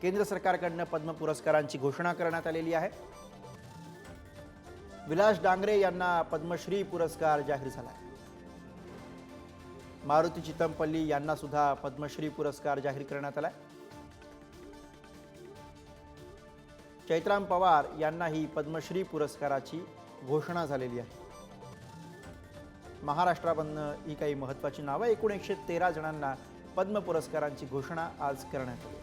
केंद्र सरकारकडून पद्म पुरस्कारांची घोषणा करण्यात आलेली आहे। विलास डांगरे यांना पद्मश्री पुरस्कार जाहीर झाला आहे। मारुती चितमपल्ली यांना सुद्धा पद्मश्री पुरस्कार जाहीर करण्यात आला आहे। चैत्राम पवार यांनाही पद्मश्री पुरस्काराची घोषणा झालेली आहे। महाराष्ट्रामधून ही काही महत्त्वाची नावे एकूण 113 जणांना पद्म पुरस्कारांची घोषणा आज करण्यात आली।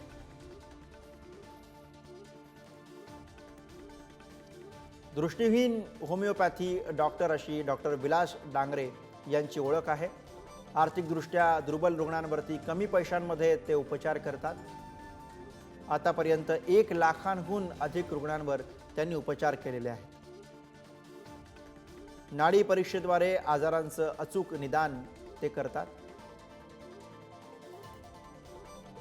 दृष्टिहीन होमिओपॅथी डॉक्टर अशी डॉक्टर विलास डांगरे यांची ओळख आहे। आर्थिकदृष्ट्या दुर्बल रुग्णांवरती कमी पैशांमध्ये ते उपचार करतात। आतापर्यंत 1 लाखांहून अधिक रुग्णांवर त्यांनी उपचार केलेले आहेत। नाडी परीक्षेद्वारे आजारांचं अचूक निदान ते करतात।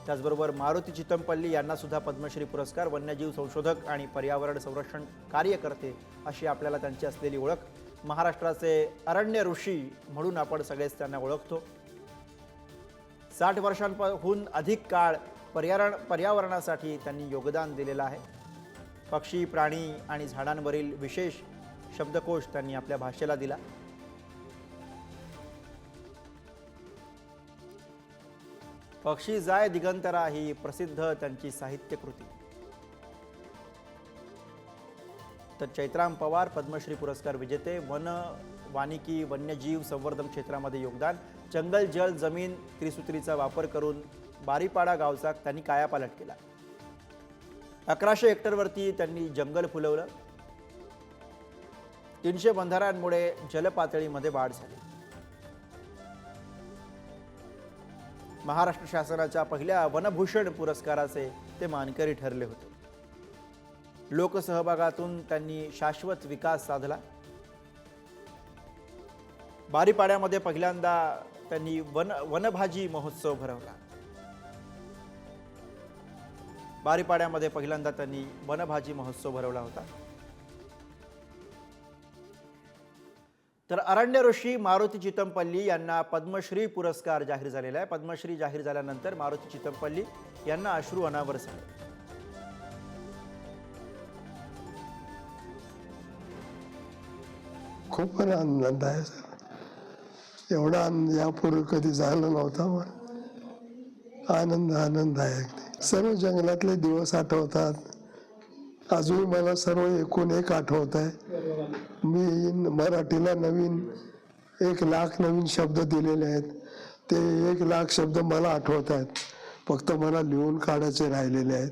त्याचबरोबर मारुती चितमपल्ली यांना सुद्धा पद्मश्री पुरस्कार, वन्यजीव संशोधक आणि पर्यावरण संरक्षण कार्यकर्ते अशी आपल्याला त्यांची असलेली ओळख। महाराष्ट्राचे अरण्य ऋषी म्हणून आपण सगळेच त्यांना ओळखतो। 60 वर्षांहून अधिक काळ पर्यावरणासाठी त्यांनी योगदान दिलेलं आहे। पक्षी, प्राणी आणि झाडांवरील विशेष शब्दकोश त्यांनी आपल्या भाषेला दिला। पक्षी जाय दिगंतरा ही प्रसिद्ध त्यांची साहित्यकृती। तर चैत्राम पवार पद्मश्री पुरस्कार विजेते, वन वानिकी वन्यजीव संवर्धन क्षेत्रामध्ये योगदान, जंगल जल जमीन त्रिसूत्रीचा वापर करून बारीपाडा गावचा त्यांनी कायापालट केला। 1100 हेक्टरवरती त्यांनी जंगल फुलवलं। 300 बंधाऱ्यांमुळे जलपातळीमध्ये वाढ झाली। महाराष्ट्र शासनाच्या पहिल्या वनभूषण पुरस्काराचे ते मानकरी ठरले होते। लोकसहभागातून त्यांनी शाश्वत विकास साधला। बारीपाड्यामध्ये पहिल्यांदा त्यांनी वनभाजी महोत्सव भरवला। बारीपाड्यामध्ये पहिल्यांदा त्यांनी वनभाजी महोत्सव भरवला होता। तर अरण्य ऋषी मारुती चितमपल्ली यांना पद्मश्री पुरस्कार जाहीर झालेला आहे। पद्मश्री जाहीर झाल्यानंतर मारुती चितमपल्ली यांना अश्रू अनावर झाले। खूप आनंद आहे सर, एवढा आनंद यापूर्वी कधी झाला नव्हता। आनंद आहे। सर्व जंगलातले दिवस आठवतात। अजूनही मला सर्व एकूण एक आठवत आहे। मी मराठीला नवीन 1 लाख नवीन शब्द दिलेले आहेत। ते 1 लाख शब्द मला आठवत आहेत, फक्त मला लिहून काढायचे राहिलेले आहेत।